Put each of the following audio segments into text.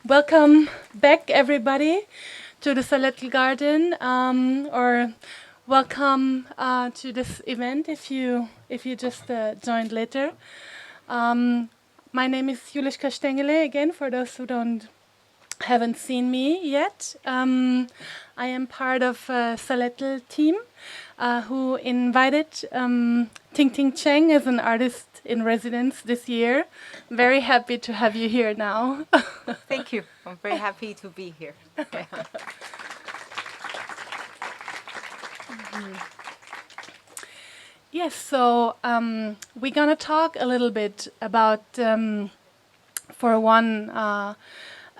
Welcome back, everybody, to the Salettl Garden, or welcome to this event if you just joined later. My name is Juliska Stengele again. For those who haven't seen me yet, I am part of Salettl team who invited Ting Ting Cheng as an artist in residence this year. Very happy to have you here now. Thank you. I'm very happy to be here. Yes, so we're gonna talk a little bit about, for one, a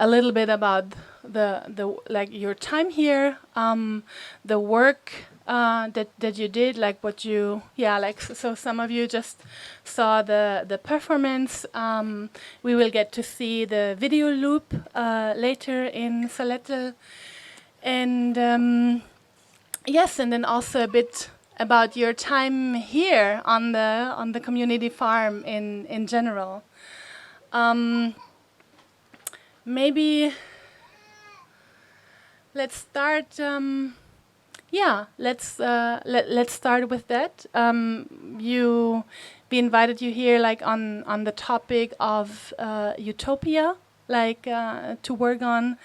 little bit about the like your time here, the work that you did, like what you so some of you just saw the performance. We will get to see the video loop later in Salettl, and yes, and then also a bit about your time here on the community farm in general. Maybe let's start. Let's start with that. We invited you here, like on the topic of utopia, like to work on.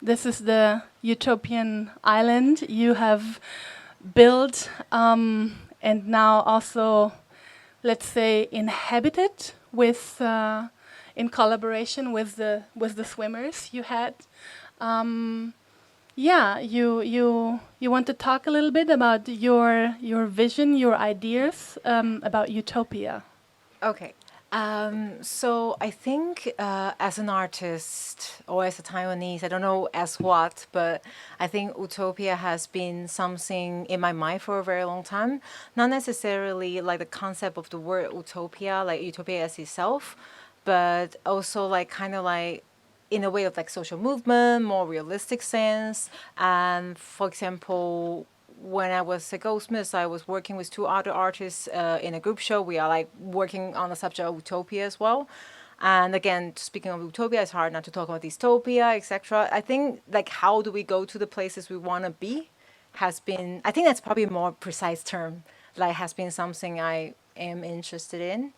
This is the utopian island you have built, and now also, let's say, inhabited with in collaboration with the swimmers you had. You want to talk a little bit about your vision, your ideas about utopia. Okay. So I think as an artist or as a Taiwanese, I don't know as what, but I think utopia has been something in my mind for a very long time. Not necessarily like the concept of the word utopia, like utopia as itself, but also like kind of like in a way of like social movement, more realistic sense. And for example, when I was at Goldsmiths, I was working with two other artists in a group show. We are like working on the subject of utopia as well. And again, speaking of utopia, it's hard not to talk about dystopia, etc. I think like how do we go to the places we want to be has been, I think that's probably a more precise term, like has been something I am interested in.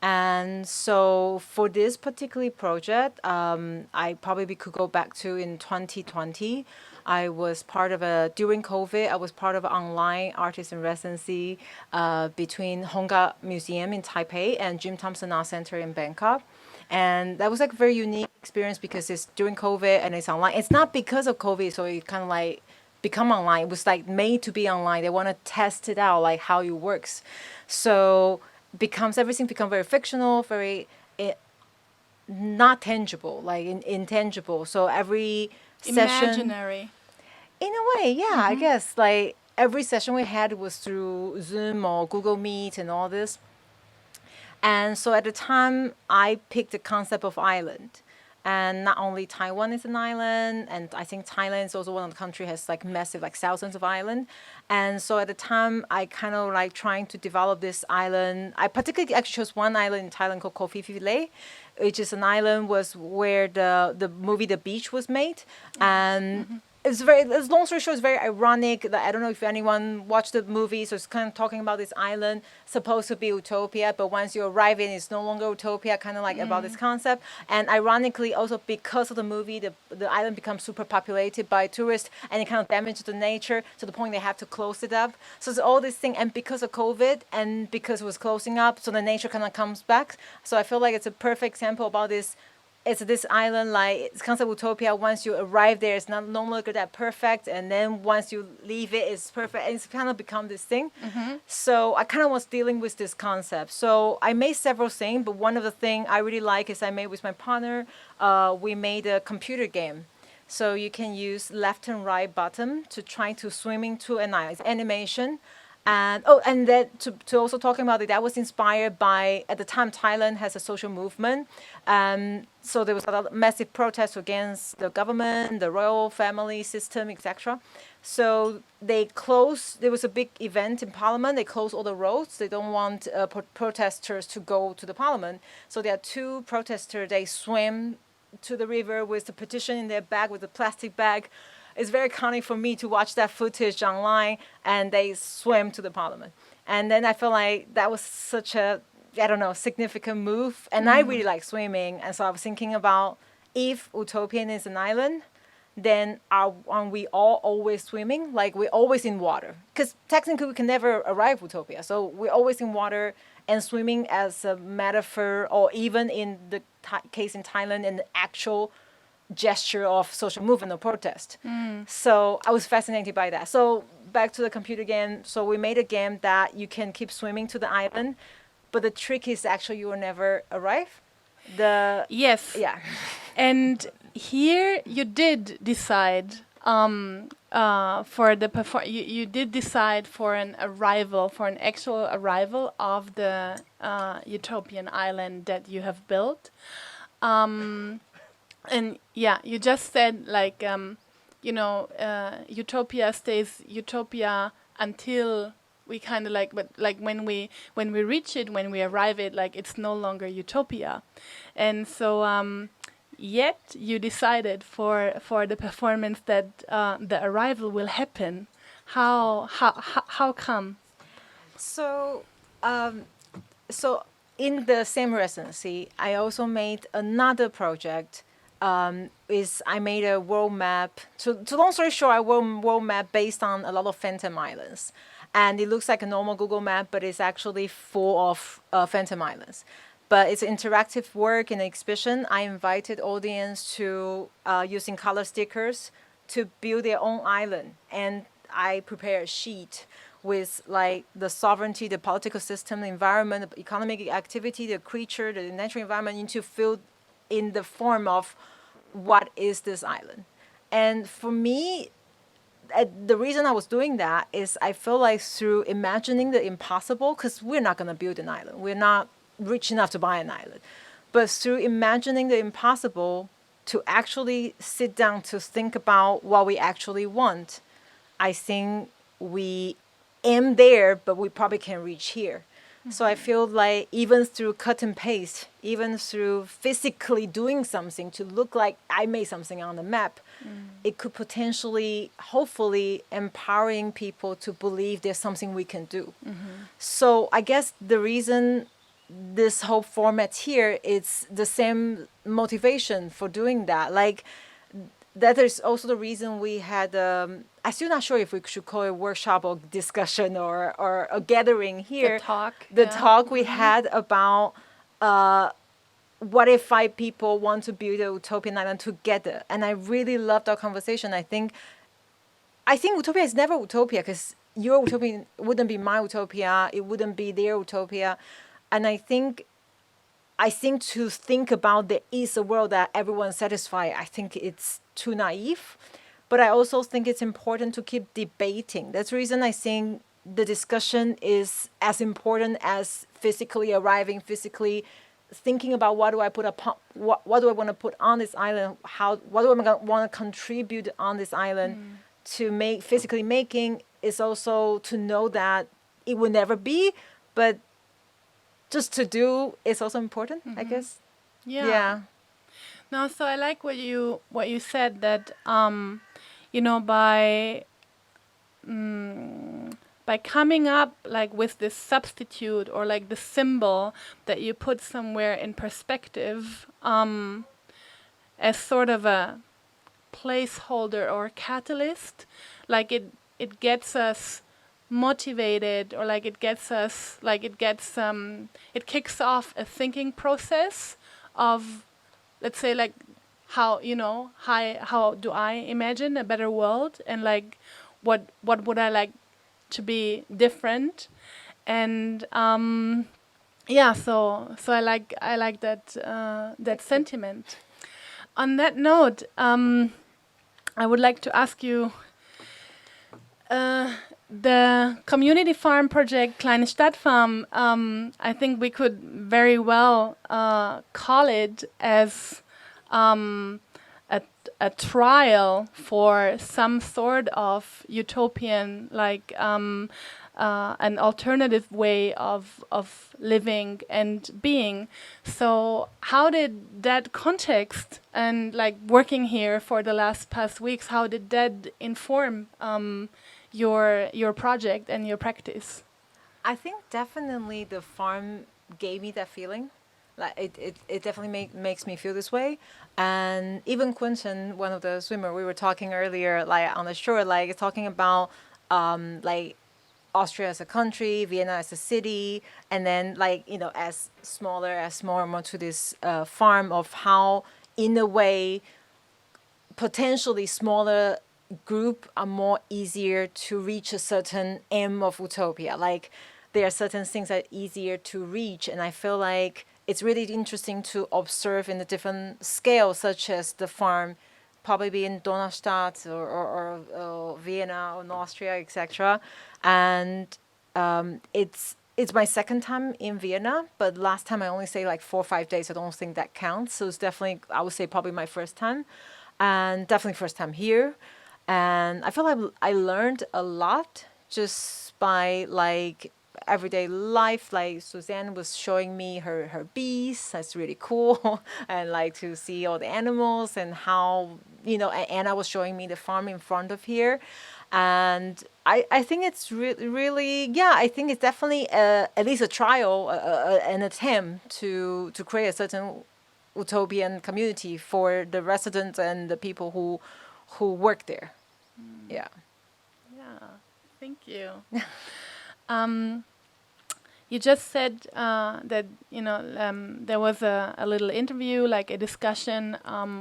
And so for this particular project, I probably could go back to in 2020. I was part of during COVID, I was part of an online artist in residency between Hongga Museum in Taipei and Jim Thompson Art Center in Bangkok. And that was like a very unique experience because it's during COVID and it's online. It's not because of COVID, so it kind of like become online. It was like made to be online. They want to test it out, like how it works. So everything become very fictional, very not tangible, like intangible. So every session, Imaginary. in a way, yeah, I guess like every session we had was through Zoom or Google Meet and all this. And so at the time, I picked the concept of island. And not only Taiwan is an island, and I think Thailand is also one of the country has like massive, like thousands of islands. And so at the time, I kind of like trying to develop this island. I particularly actually chose one island in Thailand called Koh Phi Phi Lay, which is an island was where the movie The Beach was made. And it's long story short, it's very ironic. I don't know if anyone watched the movie, so it's kind of talking about this island supposed to be utopia, but once you arrive in, it's no longer utopia, kind of like about this concept. And ironically, also because of the movie, the island becomes super populated by tourists, and it kind of damages the nature to the point they have to close it up. So it's all this thing, and because of COVID, and because it was closing up, so the nature kind of comes back. So I feel like it's a perfect example about this. It's this island, like it's concept of utopia. Once you arrive there, it's no longer that perfect, and then once you leave it, it's perfect, and it's kind of become this thing. So I kind of was dealing with this concept. So I made several things, but one of the things I really like is I made with my partner. We made a computer game. So you can use left and right button to try to swim into an island. It's animation. And then to also talking about it, that was inspired by, at the time, Thailand has a social movement. So there was a massive protest against the government, the royal family system, etc. So they closed, there was a big event in parliament, they closed all the roads. They don't want protesters to go to the parliament. So there are two protesters, they swim to the river with the petition in their bag, with a plastic bag. It's very funny for me to watch that footage online, and they swim to the parliament. And then I feel like that was such a, I don't know, significant move. And I really like swimming. And so I was thinking about, if Utopian is an island, then aren't we all always swimming? Like, we're always in water. Because technically we can never arrive Utopia. So we're always in water, and swimming as a metaphor, or even in the case in Thailand, an actual gesture of social movement or protest. So I was fascinated by that. So back to the computer game. So we made a game that you can keep swimming to the island, but the trick is actually you will never arrive. Yes. Yeah. And here you did decide for the you did decide for an arrival, for an actual arrival of the utopian island that you have built. And yeah, you just said like utopia stays utopia until we kind of like, but like when we reach it, when we arrive it, like it's no longer utopia. And so yet you decided for the performance that the arrival will happen. How come? So, so in the same residency, I also made another project. Is I made a world map. To long story short, I world map based on a lot of phantom islands, and it looks like a normal Google map, but it's actually full of phantom islands. But it's interactive work in an exhibition. I invited audience to using color stickers to build their own island, and I prepared a sheet with like the sovereignty, the political system, the environment, the economic activity, the creature, the natural environment into field in the form of what is this island. And for me, the reason I was doing that is I feel like through imagining the impossible, because we're not going to build an island, we're not rich enough to buy an island, but through imagining the impossible, to actually sit down to think about what we actually want, I think we aim there, but we probably can reach here. So I feel like even through cut and paste, even through physically doing something to look like I made something on the map, it could potentially, hopefully, empowering people to believe there's something we can do. So I guess the reason this whole format here is the same motivation for doing that. Like, that is also the reason we had, I'm still not sure if we should call it a workshop or discussion or a gathering here. The talk we had about what if 5 people want to build a utopian island together. And I really loved our conversation. I think utopia is never utopia, because your utopia wouldn't be my utopia. It wouldn't be their utopia. And I think to think about there is a world that everyone's satisfied, I think it's too naive. But I also think it's important to keep debating. That's the reason I think the discussion is as important as physically arriving, physically thinking about what do I put upon, what do I want to put on this island, what do I want to contribute on this island. To make physically making is also to know that it will never be, but just to do is also important, I guess. Yeah. No, so I like what you said, that by coming up like with this substitute or like the symbol that you put somewhere in perspective, as sort of a placeholder or catalyst, like it gets us motivated, or like it gets us, like it kicks off a thinking process of, let's say, like how do I imagine a better world, and like what would I like to be different. And so I like that sentiment. On that note, I would like to ask you, the community farm project Kleine Stadt Farm, I think we could very well call it as a trial for some sort of utopian, like an alternative way of living and being. So how did that context and like working here for the past weeks, how did that inform your project and your practice? I think definitely the farm gave me that feeling. Like it definitely makes me feel this way. And even Quentin, one of the swimmer, we were talking earlier, like on the shore, like talking about like Austria as a country, Vienna as a city, and then like, you know, as more and more to this farm of how in a way potentially smaller group are more easier to reach a certain aim of utopia. Like there are certain things that are easier to reach, and I feel like it's really interesting to observe in the different scales, such as the farm, probably in Donaustadt or Vienna or Austria, etc. And it's my second time in Vienna, but last time I only stayed like 4 or 5 days. I don't think that counts. So it's definitely, I would say, probably my first time, and definitely first time here. And I feel like I learned a lot just by like everyday life. Like Suzanne was showing me her bees. That's really cool. And like to see all the animals and how, you know, Anna was showing me the farm in front of here. And I think it's really, yeah, I think it's definitely at least a trial, an attempt to create a certain utopian community for the residents and the people who work there. Yeah. Yeah, thank you. um, you just said that there was a little interview, like a discussion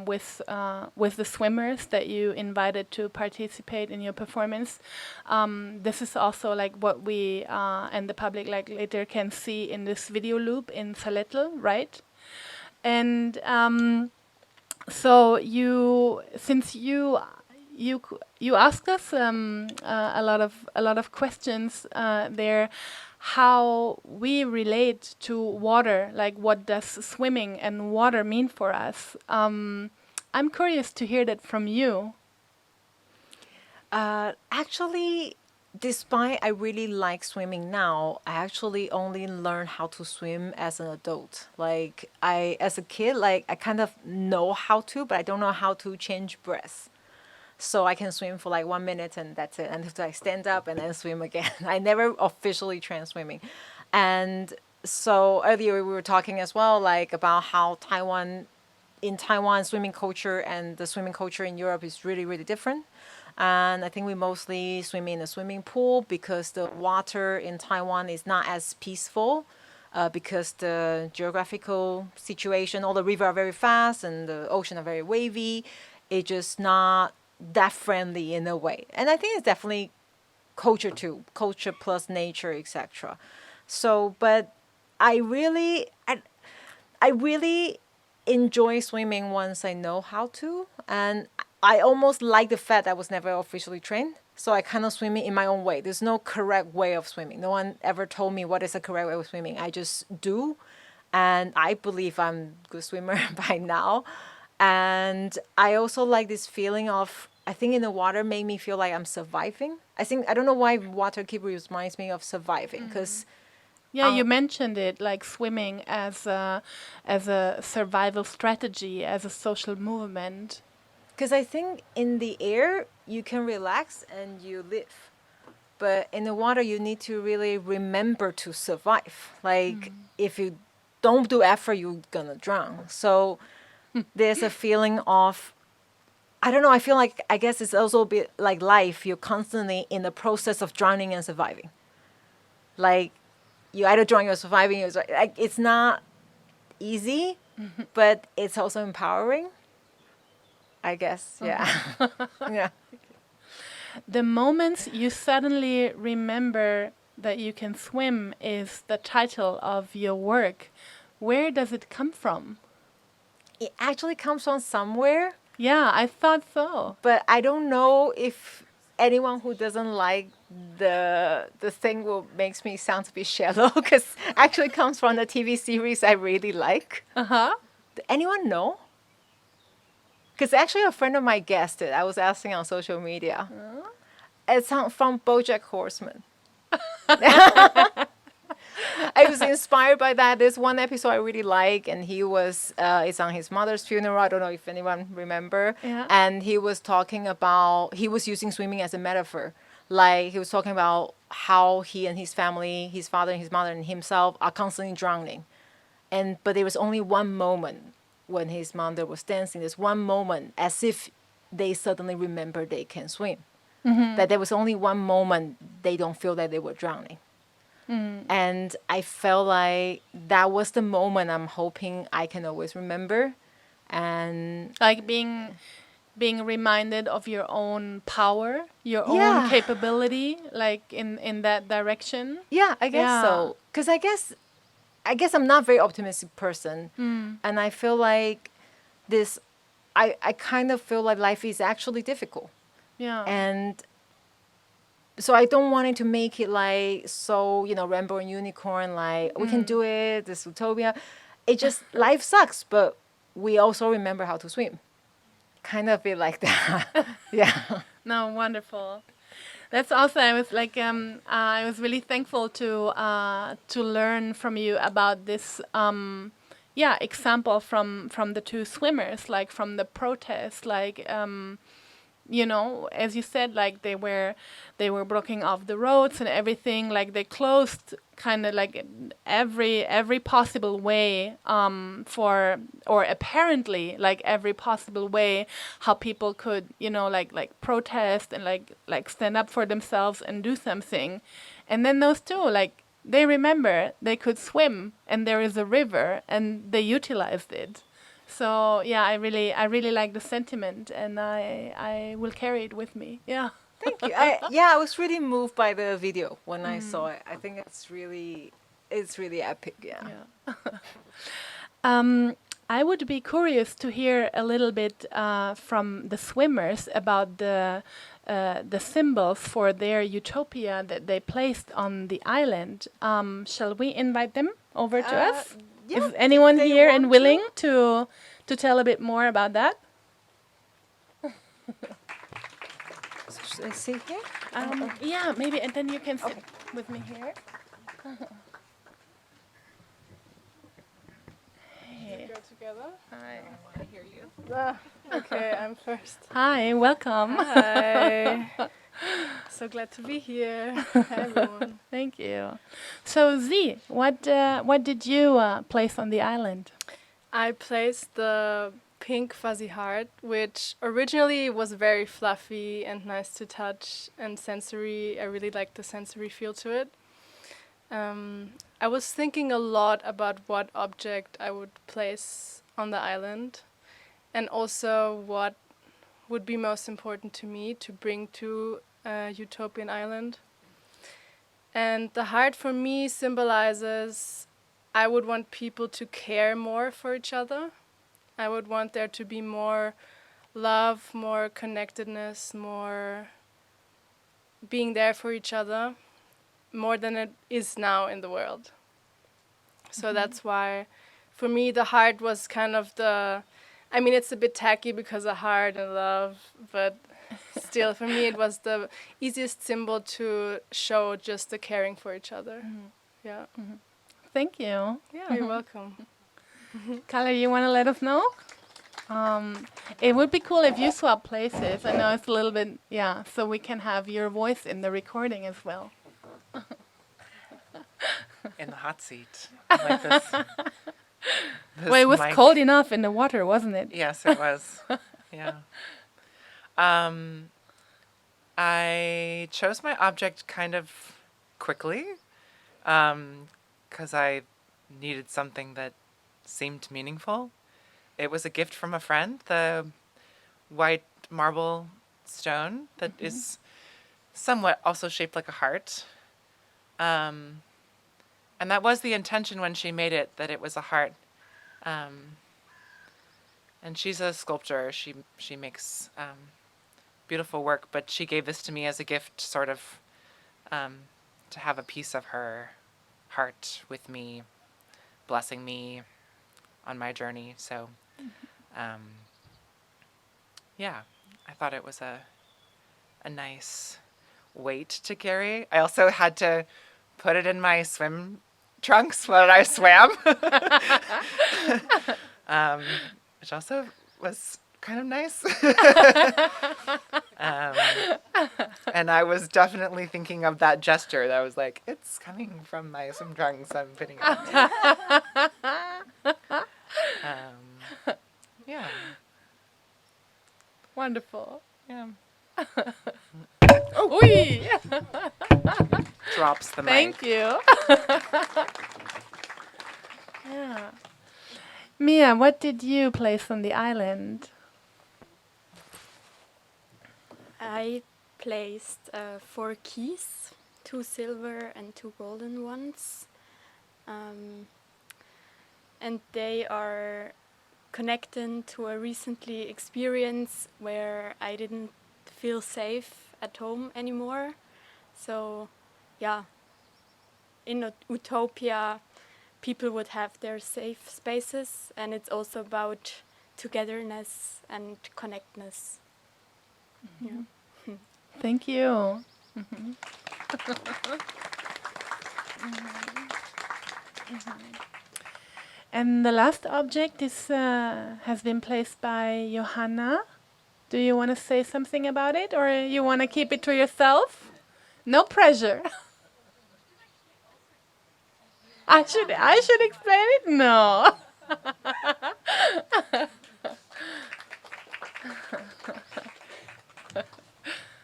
with the swimmers that you invited to participate in your performance. This is also like what we and the public like later can see in this video loop in Salettl, right? And so since you asked us a lot of questions there, how we relate to water, like what does swimming and water mean for us? I'm curious to hear that from you. Actually, despite I really like swimming now, I actually only learned how to swim as an adult. Like as a kid, like I kind of know how to, but I don't know how to change breaths. So I can swim for like 1 minute and that's it. And I stand up and then swim again. I never officially trained swimming. And so earlier we were talking as well, like about how in Taiwan, swimming culture and the swimming culture in Europe is really, really different. And I think we mostly swim in a swimming pool because the water in Taiwan is not as peaceful. Because the geographical situation, all the rivers are very fast and the ocean are very wavy. It's just not that friendly in a way. And I think it's definitely culture too, culture plus nature, etc. So, but I really, I really enjoy swimming once I know how to, and I almost like the fact that I was never officially trained. So I kind of swim in my own way. There's no correct way of swimming. No one ever told me what is the correct way of swimming. I just do, and I believe I'm a good swimmer by now. And I also like this feeling of, I think in the water made me feel like I'm surviving. I don't know why water keep reminds me of surviving because Yeah, you mentioned it, like swimming as a survival strategy, as a social movement. I think in the air you can relax and you live, but in the water you need to really remember to survive. Like if you don't do effort, you're gonna drown. So there's a feeling of, I don't know, I feel like, I guess it's also a bit like life. You're constantly in the process of drowning and surviving. Like you either drowning or surviving. Like it's not easy, but it's also empowering, I guess. Yeah. Yeah. The moments you suddenly remember that you can swim is the title of your work. Where does it come from? It actually comes from somewhere, Yeah, I thought so. but I don't know if anyone who doesn't like the thing will makes me sound a bit shallow because actually comes from the TV series I really like. Uh-huh. Anyone know? Because actually a friend of mine guessed it. I was asking on social media. It's from BoJack Horseman. I was inspired by that. There's one episode I really like, and he was it's on his mother's funeral. I don't know if anyone remember. Yeah. And he was talking about, he was using swimming as a metaphor. Like he was talking about how he and his family, his father and his mother and himself, are constantly drowning. But there was only one moment when his mother was dancing. There's one moment as if they suddenly remember they can swim. That there was only one moment they don't feel that they were drowning. And I felt like that was the moment I'm hoping I can always remember. And Like being reminded of your own power, your own Yeah. capability, like in that direction. yeah, I guess Yeah. so. Because I guess I'm not a very optimistic person. And I feel like this, I kind of feel like life is actually difficult. Yeah. And so I don't want it to make it like so, rainbow and unicorn, like we can do it, this utopia. It just, life sucks, but we also remember how to swim. Kind of feel like that. Yeah. No, wonderful. That's also, I was like, I was really thankful to learn from you about this, example from the two swimmers, like from the protest, like, as you said, like they were blocking off the roads and everything, like they closed kind of like every possible way for, or apparently like every possible way how people could like protest and like stand up for themselves and do something. And then those two, like, they remember they could swim and there is a river and they utilized it. So yeah, I really like the sentiment, and I will carry it with me. Yeah. Thank you. I was really moved by the video when I saw it. I think it's really epic. Yeah. I would be curious to hear a little bit from the swimmers about the symbols for their utopia that they placed on the island. Shall we invite them over to us? Yeah, Is anyone they here want and willing to tell a bit more about that? Should I sit here? Yeah, maybe, and then you can sit with me here. Hey. Go together. Hi. I hear you. Okay, I'm first. Hi, welcome. Hi. So glad to be here. Hi, everyone. Thank you. So Z, what did you place on the island? I placed the pink fuzzy heart, which originally was very fluffy and nice to touch and sensory. I really liked the sensory feel to it. I was thinking a lot about what object I would place on the island, and also what would be most important to me to bring to a utopian island. And the heart for me symbolizes, I would want people to care more for each other. I would want there to be more love, more connectedness, more being there for each other, more than it is now in the world. So that's why, for me, the heart was kind of it's a bit tacky because of heart and love, but still, for me, it was the easiest symbol to show just the caring for each other. Yeah. Thank you. Yeah, you're welcome. Kalle, you want to let us know? It would be cool if you swap places. I know it's a little bit, so we can have your voice in the recording as well. In the hot seat. Like this Well, it was mic. cold enough in the water, wasn't it? Yes, it was. Yeah. I chose my object kind of quickly because I needed something that seemed meaningful. It was a gift from a friend, the white marble stone that is somewhat also shaped like a heart. And that was the intention when she made it, that it was a heart. And she's a sculptor. She makes beautiful work, but she gave this to me as a gift, sort of, to have a piece of her heart with me, blessing me on my journey. So, I thought it was a nice weight to carry. I also had to put it in my swim trunks when I swam, which also was kind of nice. And I was definitely thinking of that gesture. That was like, it's coming from my swim trunks. I'm putting it in. Yeah. Wonderful. Yeah. Ui! Drops the Thank mic. you. Yeah. Mia, what did you place on the island? I placed 4 keys, 2 silver and 2 golden ones. And they are connected to a recently experience where I didn't feel safe at home anymore. So, yeah, in utopia, people would have their safe spaces, and it's also about togetherness and connectedness. Yeah. Thank you. And the last object is has been placed by Johanna. Do you want to say something about it, or you want to keep it to yourself? No pressure. I should explain it? No.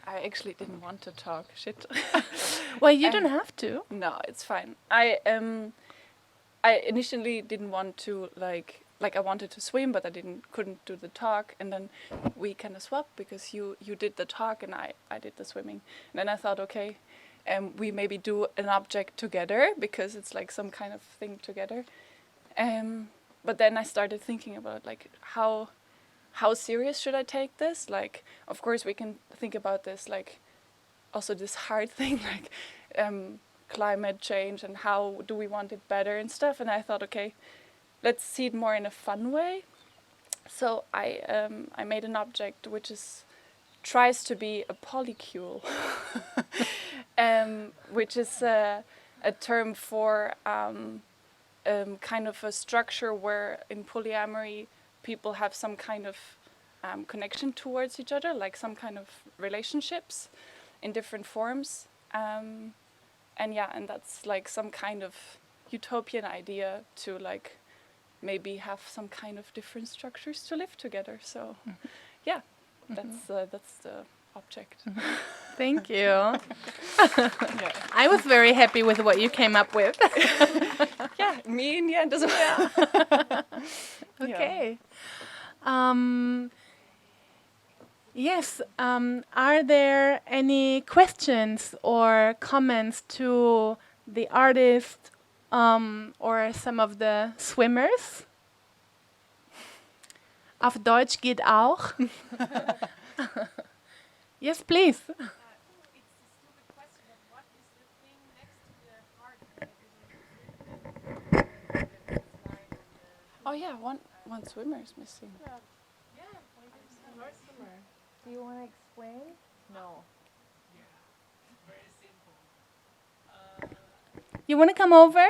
I actually didn't want to talk. Shit. Well, you don't have to. No, it's fine. I initially didn't want to like I wanted to swim, but I couldn't do the talk, and then we kind of swapped because you did the talk and I did the swimming. And then I thought, okay, we maybe do an object together because it's like some kind of thing together. But then I started thinking about like how serious should I take this? Like, of course we can think about this like also this hard thing like climate change and how do we want it better and stuff. And I thought, okay, let's see it more in a fun way. So I made an object which tries to be a polycule, which is a term for kind of a structure where in polyamory people have some kind of connection towards each other, like some kind of relationships in different forms. And that's like some kind of utopian idea to like maybe have some kind of different structures to live together. So yeah, that's the object. Thank you. Yeah. I was very happy with what you came up with. Yeah, me in the end as well. Okay. Yes. Are there any questions or comments to the artist or some of the swimmers? Auf Deutsch geht auch. Yes, please. Oh yeah, one swimmer is missing. Do you want to explain? No. You want to come over?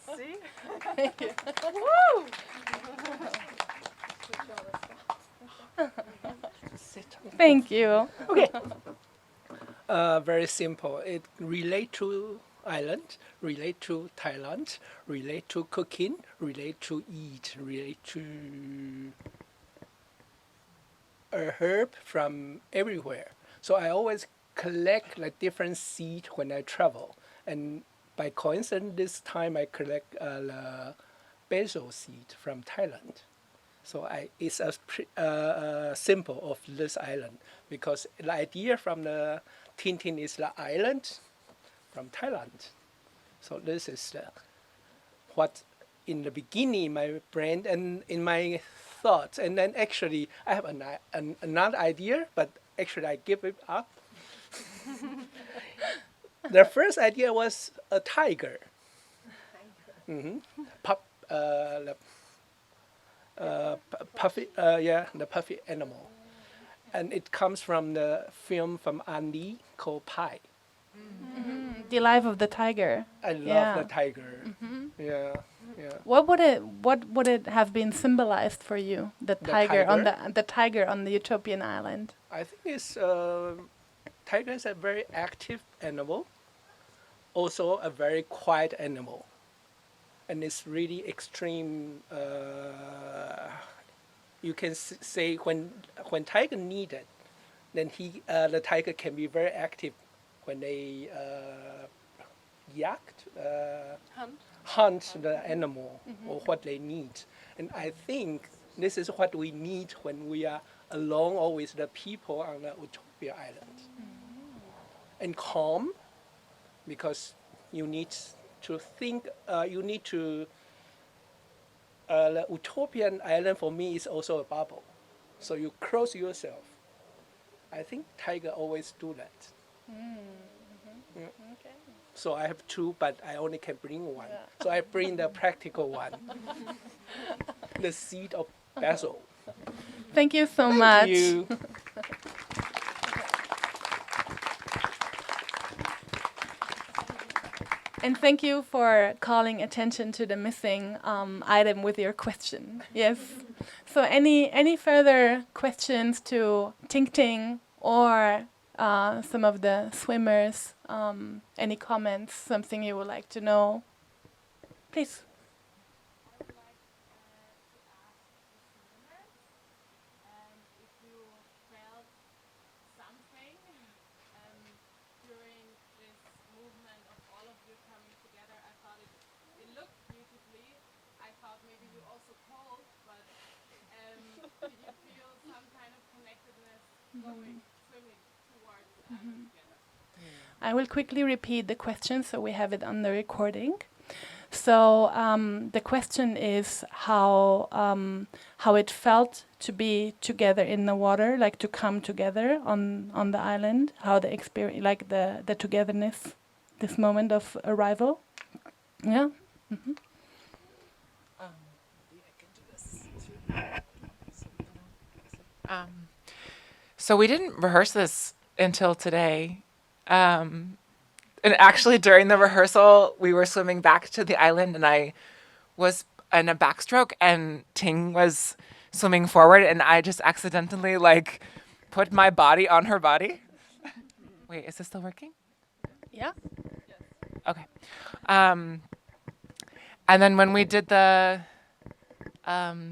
See? Woo! Thank you. Okay. Very simple. It relate to island, relate to Thailand, relate to cooking, relate to eat, relate to a herb from everywhere. So I always collect like different seed when I travel. And by coincidence, this time I collect the basil seed from Thailand. So it's a symbol of this island because the idea from the Ting Ting is the island from Thailand. So this is what in the beginning my brain and in my thoughts, and then actually I have another idea, but actually I give it up. The first idea was a tiger. Puffy, the puffy animal, and it comes from the film from Andy called Pie. The life of the tiger. I love Yeah. the tiger. Yeah, yeah. What would it have been symbolized for you? The tiger on the tiger on the Utopian island. I think it's tiger is a very active animal, also a very quiet animal, and it's really extreme. You can say when tiger needed, then the tiger can be very active when they hunt the animal or what they need. And I think this is what we need when we are alone or with the people on the Utopia Island. And calm, because you need to think, the Utopian Island for me is also a bubble. So you close yourself. I think tiger always do that. Yeah. Okay. So I have two, but I only can bring one. So I bring the practical one. The seed of basil. Thank you so much. Thank you. And thank you for calling attention to the missing item with your question. Yes. So any further questions to Ting Ting or some of the swimmers? Any comments? Something you would like to know? Please. I will quickly repeat the question so we have it on the recording. So the question is how it felt to be together in the water, like to come together on the island, how the experience, like the togetherness, this moment of arrival. Yeah. Mm-hmm. So we didn't rehearse this until today. And actually during the rehearsal, we were swimming back to the island and I was in a backstroke and Ting was swimming forward and I just accidentally like put my body on her body. Wait, is this still working? Yeah. Okay. And then when we did the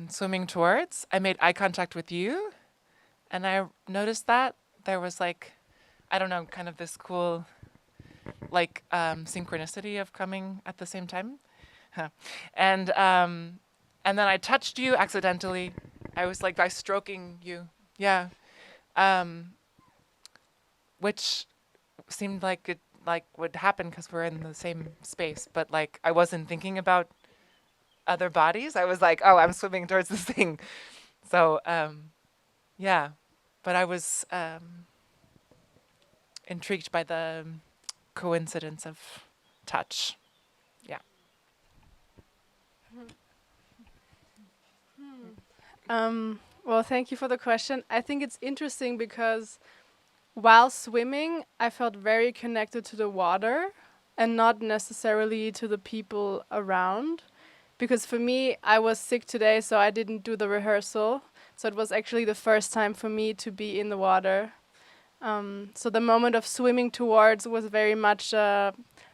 swimming towards, I made eye contact with you and I noticed that there was like, I don't know, kind of this cool, like synchronicity of coming at the same time, and then I touched you accidentally. I was like by stroking you, yeah, which seemed like it like would happen because we're in the same space, but like I wasn't thinking about other bodies. I was like, oh, I'm swimming towards this thing, so yeah, but I was. Intrigued by the coincidence of touch. Yeah. Well, thank you for the question. I think it's interesting because while swimming, I felt very connected to the water and not necessarily to the people around. Because for me, I was sick today, so I didn't do the rehearsal. So it was actually the first time for me to be in the water. So the moment of swimming towards was very much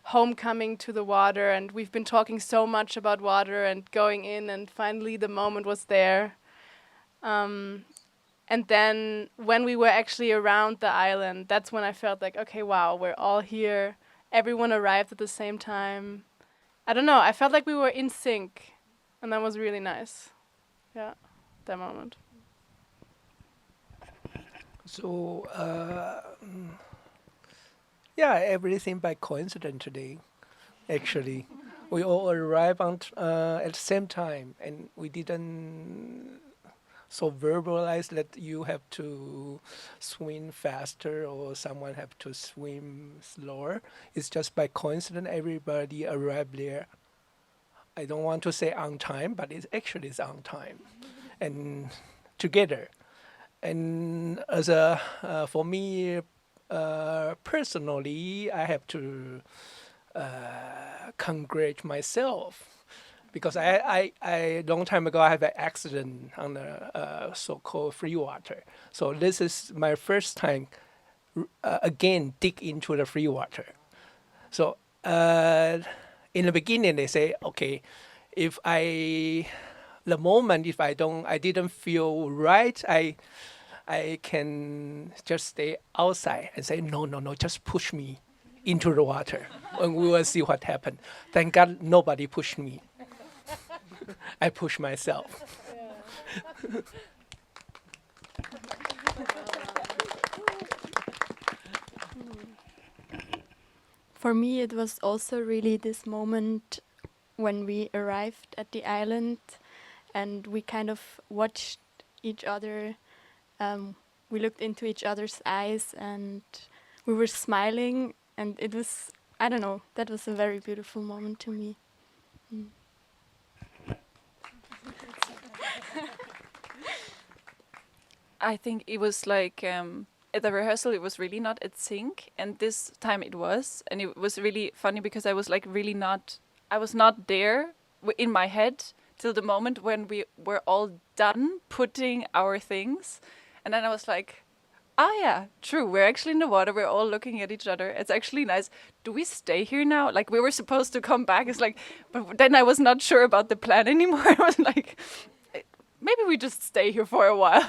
homecoming to the water, and we've been talking so much about water and going in, and finally the moment was there. And then when we were actually around the island, that's when I felt like, okay, wow, we're all here. Everyone arrived at the same time. I don't know, I felt like we were in sync, and that was really nice. Yeah, that moment. So, yeah, everything by coincidence today, actually. We all arrived at the same time, and we didn't so verbalize that you have to swim faster or someone have to swim slower. It's just by coincidence everybody arrived there. I don't want to say on time, but it actually is on time, and together. And as for me, personally, I have to congratulate myself because I long time ago I had an accident on the so-called free water. So this is my first time again dig into the free water. So in the beginning they say, okay, if I didn't feel right, I can just stay outside and say, no, just push me into the water and we will see what happened. Thank God nobody pushed me. I pushed myself. For me, it was also really this moment when we arrived at the island and we kind of watched each other. We looked into each other's eyes and we were smiling, and it was, I don't know, that was a very beautiful moment to me. I think it was like at the rehearsal it was really not at sync, and this time it was, and it was really funny because I was like really not, I was not there in my head till the moment when we were all done putting our things, and then I was like, ah yeah, true, we're actually in the water, we're all looking at each other, it's actually nice. Do we stay here now? Like we were supposed to come back. It's like, but then I was not sure about the plan anymore. I was like, maybe we just stay here for a while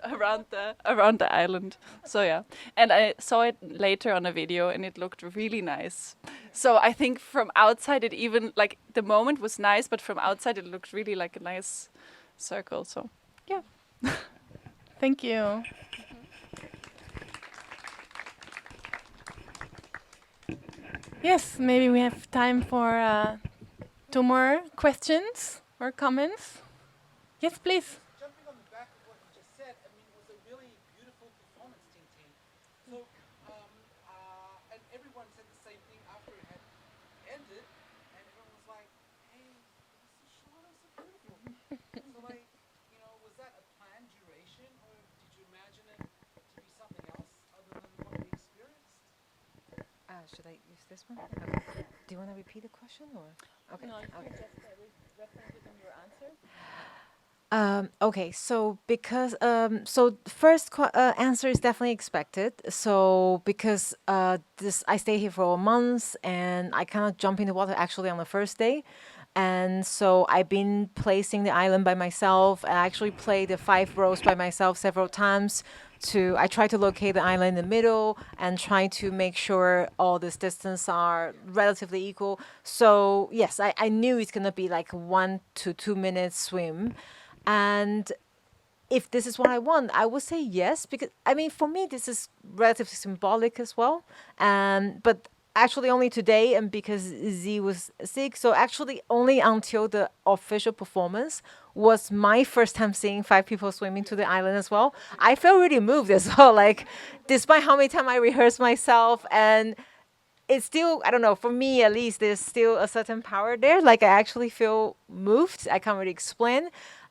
around the island. So yeah, and I saw it later on a video and it looked really nice. So I think from outside it even, like the moment was nice, but from outside it looked really like a nice circle. So yeah. Thank you. Yes, maybe we have time for 2 more questions or comments. Yes, please. Jumping on the back of what you just said, I mean, it was a really beautiful performance, Ting Ting. So, and everyone said the same thing after it had ended, and everyone was like, hey, it was so short and so beautiful. So, like, you know, was that a planned duration, or did you imagine it to be something else other than what we experienced? Should I use this one? Okay. Do you want to repeat the question or? Okay. No, you Okay. can just reference it in your answer. Okay, so because so first answer is definitely expected. So because this I stay here for months and I cannot jump in the water actually on the first day, and so I've been placing the island by myself. I actually played the 5 rows by myself several times. I try to locate the island in the middle and try to make sure all this distance are relatively equal. So yes, I knew it's gonna be like 1 to 2 minutes swim. And if this is what I want, I would say yes, because I mean, for me, this is relatively symbolic as well. But actually only today, and because Z was sick, so actually only until the official performance was my first time seeing 5 people swimming to the island as well. I felt really moved as well, like despite how many times I rehearsed myself, and it's still, I don't know, for me at least, there's still a certain power there. Like I actually feel moved. I can't really explain.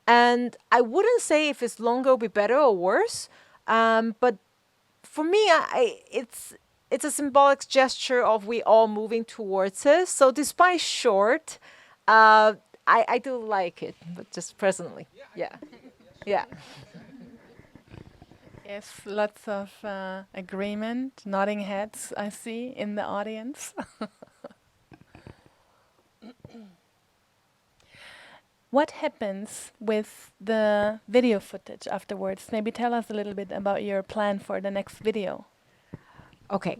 And I wouldn't say if it's longer will be better or worse. But for me, it's a symbolic gesture of we all moving towards it. So despite short, I do like it, but just personally, yeah. Yeah. Yes, lots of agreement, nodding heads I see in the audience. What happens with the video footage afterwards? Maybe tell us a little bit about your plan for the next video. Okay.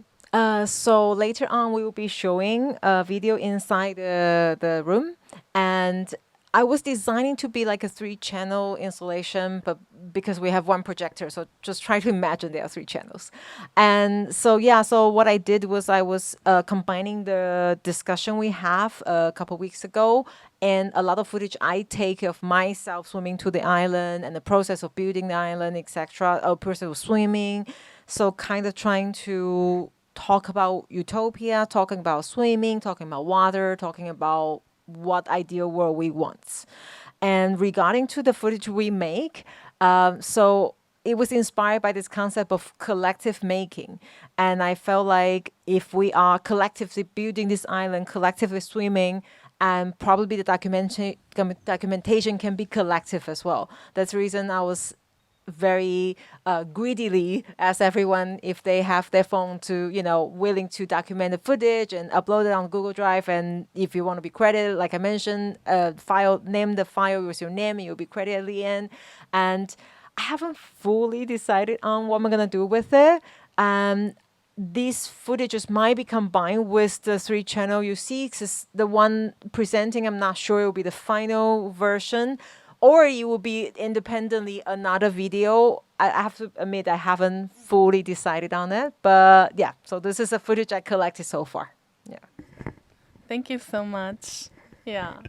So later on, we will be showing a video inside the room, and I was designing to be like a 3-channel installation, but because we have 1 projector, so just try to imagine there are 3 channels. And so, yeah, so what I did was I was combining the discussion we have a couple weeks ago and a lot of footage I take of myself swimming to the island and the process of building the island, etc., a process of swimming. So kind of trying to talk about utopia, talking about swimming, talking about water, talking about what ideal world we want. And regarding to the footage we make, so it was inspired by this concept of collective making. And I felt like if we are collectively building this island, collectively swimming, and probably the documentation can be collective as well. That's the reason I was very greedily ask everyone if they have their phone to, willing to document the footage and upload it on Google Drive. And if you want to be credited, like I mentioned, name the file with your name and you'll be credited at the end. And I haven't fully decided on what I'm going to do with it. These footages might be combined with the 3 channel you see, because the one presenting, I'm not sure it will be the final version, or it will be independently another video. I have to admit I haven't fully decided on it, but yeah, so this is the footage I collected so far. Yeah. Thank you so much. Yeah.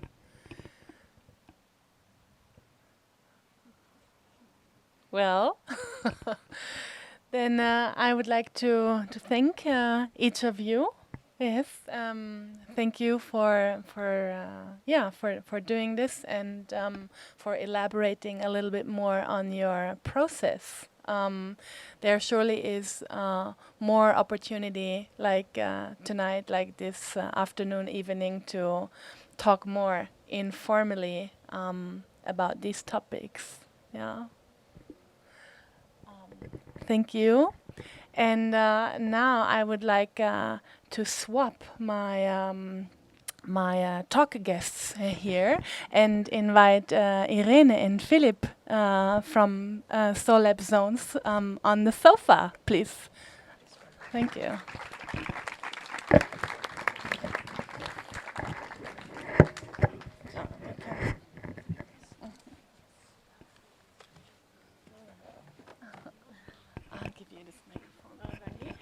Well, then I would like to thank each of you. Yes, thank you for doing this and for elaborating a little bit more on your process. There surely is more opportunity, like tonight, like this afternoon, evening, to talk more informally about these topics. Yeah. Thank you. And now I would like to swap my my talk guests here and invite Irene and Philip from sol.lab.zones on the sofa, please. Thank you. I'll give you this microphone already.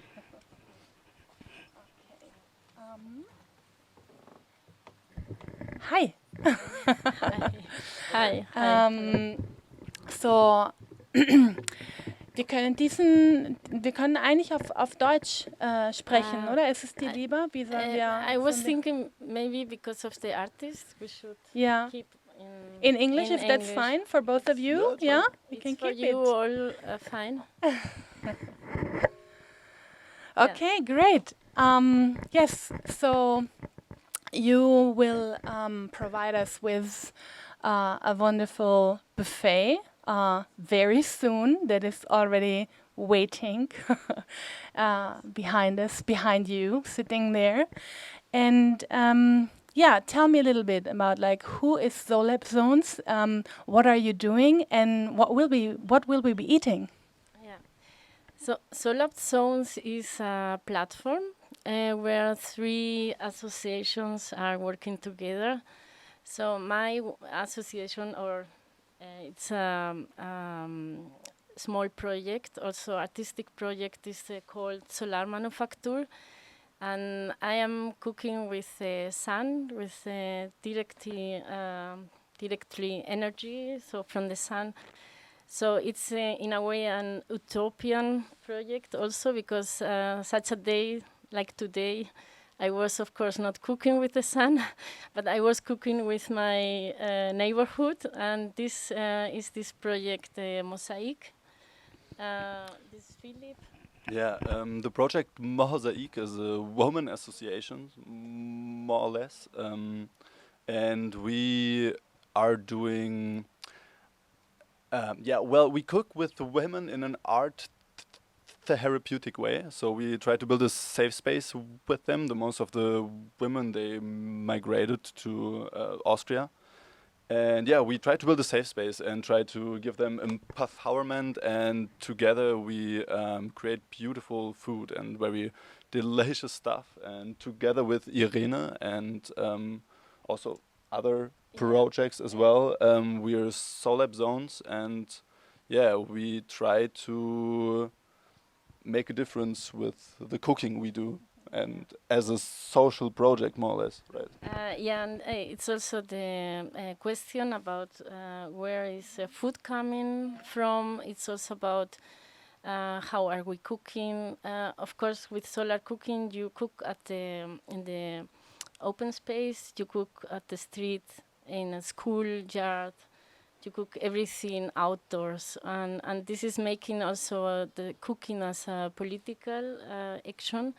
Hi. Hi. So, wir können eigentlich auf Deutsch sprechen, oder? Ist es dir lieber? Wie sollen wir? I was thinking maybe because of the artist we should keep in English, if that's fine for both of you. Yeah, we can for keep you it. all fine. Okay, great. Yes, so you will provide us with a wonderful buffet very soon that is already waiting behind us, behind you, sitting there. And yeah, tell me a little bit about like who is sol.lab.zones, what are you doing, and what will we be eating? So sol.lab.zones is a platform where 3 associations are working together. So my association, or it's a small project, also artistic project, is called Solar Manufaktur. And I am cooking with the sun, with directly energy, so from the sun. So it's in a way an utopian project also, because such a day like today, I was of course not cooking with the sun, but I was cooking with my neighborhood, and this is this project, Mosaic. This Philip. Yeah, the project Mosaic is a woman association, more or less, and we are doing. We cook with the women in an art therapeutic way. So we try to build a safe space with them. The most of the women, they migrated to Austria. And yeah, we try to build a safe space and try to give them empowerment. And together we create beautiful food and very delicious stuff. And together with Irene and also other projects as well, we are sol.lab.zones, and yeah, we try to make a difference with the cooking we do, and as a social project, more or less, right? And it's also the question about where is food coming from. It's also about how are we cooking. Of course, with solar cooking, you cook in the open space, you cook at the street, in a school yard, to cook everything outdoors, and this is making also the cooking as a political action.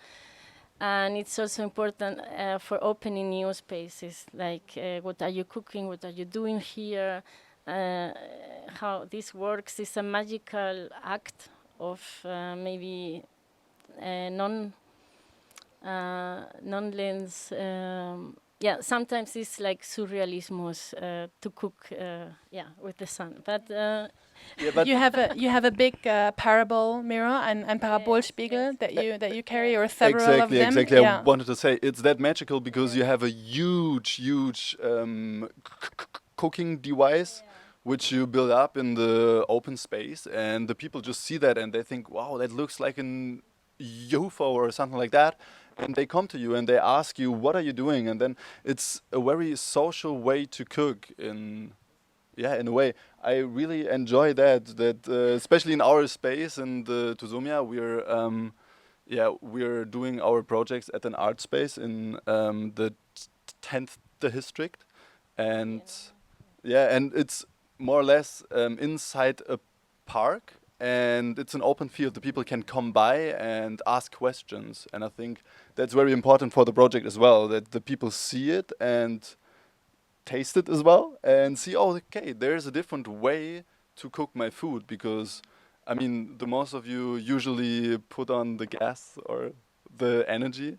And it's also important for opening new spaces, like what are you cooking, what are you doing here, how this works. Is a magical act of maybe non-lens. Sometimes it's like surrealismus to cook, with the sun. But but you have a big parabol mirror and parabolspiegel that you carry, or several of them. Exactly. I Yeah. wanted to say it's that magical because you have a huge cooking device which you build up in the open space, and the people just see that and they think, wow, that looks like an UFO or something like that, and they come to you and they ask you, what are you doing? And then it's a very social way to cook in a way. I really enjoy that especially in our space in the Tusumia, we're doing our projects at an art space in the 10th district, and and it's more or less inside a park, and it's an open field. The people can come by and ask questions, and I think that's very important for the project as well, that the people see it and taste it as well and see, oh, okay, there's a different way to cook my food, because I mean, the most of you usually put on the gas or the energy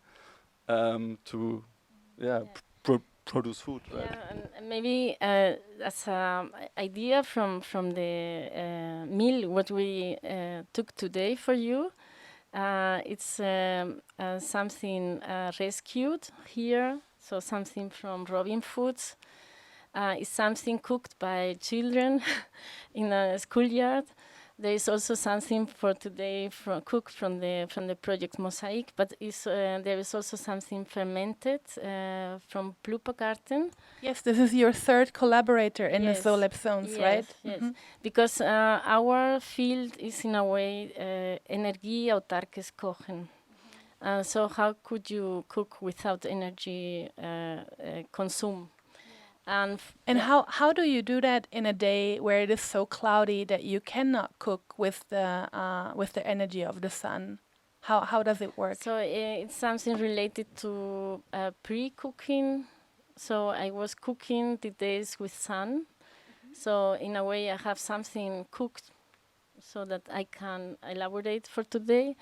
to produce food, right? Yeah, and maybe as an idea from the meal, what we took today for you, it's something rescued here, so something from Robin Foods. It's something cooked by children in a schoolyard. There is also something for today cooked from the project Mosaic, but there is also something fermented from Blubbergarten. Yes, this is your third collaborator in the sol.lab.zones, right? Yes, because our field is in a way energieautarkes kochen. So how could you cook without energy consume? And how do you do that in a day where it is so cloudy that you cannot cook with the energy of the sun? How does it work? So it's something related to pre-cooking. So I was cooking the days with sun. So in a way I have something cooked so that I can elaborate for today.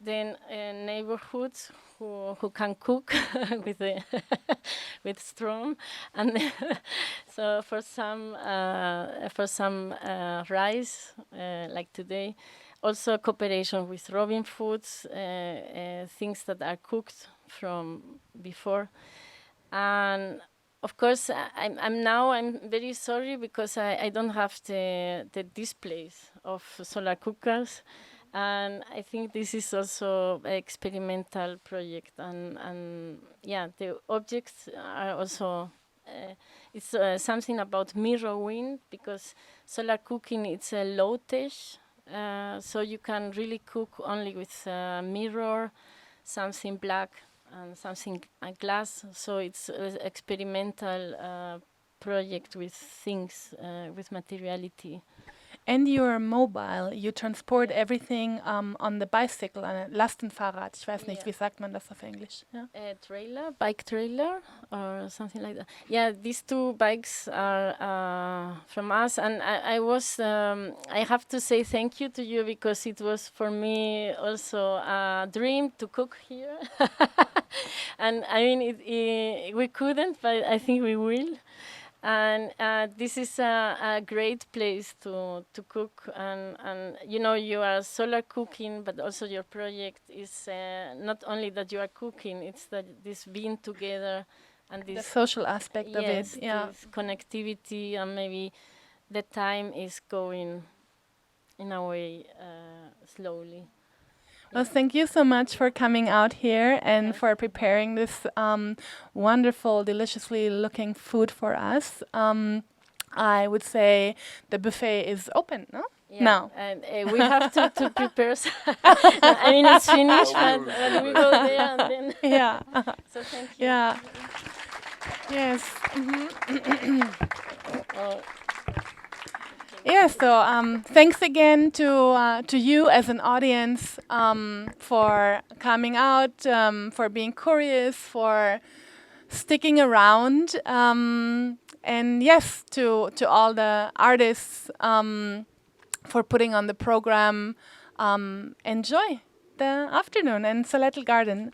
Then neighborhoods who can cook with with strong, and so for some rice like today, also cooperation with Robin Foods, things that are cooked from before, and of course I'm very sorry because I don't have the displays of solar cookers. And I think this is also an experimental project, and the objects are also. It's something about mirroring, because solar cooking it's a low tech, so you can really cook only with a mirror, something black and something glass. So it's an experimental project with things, with materiality. And you're mobile. You transport everything on the bicycle, on a Lastenfahrrad. Ich weiß nicht, wie sagt man das auf Englisch? Yeah. Bike trailer, or something like that. Yeah, these two bikes are from us, and I have to say thank you to you, because it was for me also a dream to cook here. And I mean, we couldn't, but I think we will. And this is a great place to cook, and you are solar cooking, but also your project is not only that you are cooking, it's that this being together and this the social aspect of it, this connectivity, and maybe the time is going in a way slowly. Well, thank you so much for coming out here and for preparing this wonderful, deliciously looking food for us. I would say the buffet is open, no? Yeah, no. And we have to prepare. I mean, it's finished, but we go there and then. Yeah. So thank you. Yeah. Yes. Yeah, so thanks again to you as an audience for coming out, for being curious, for sticking around, and yes, to all the artists for putting on the program. Enjoy the afternoon in Salettl Garden.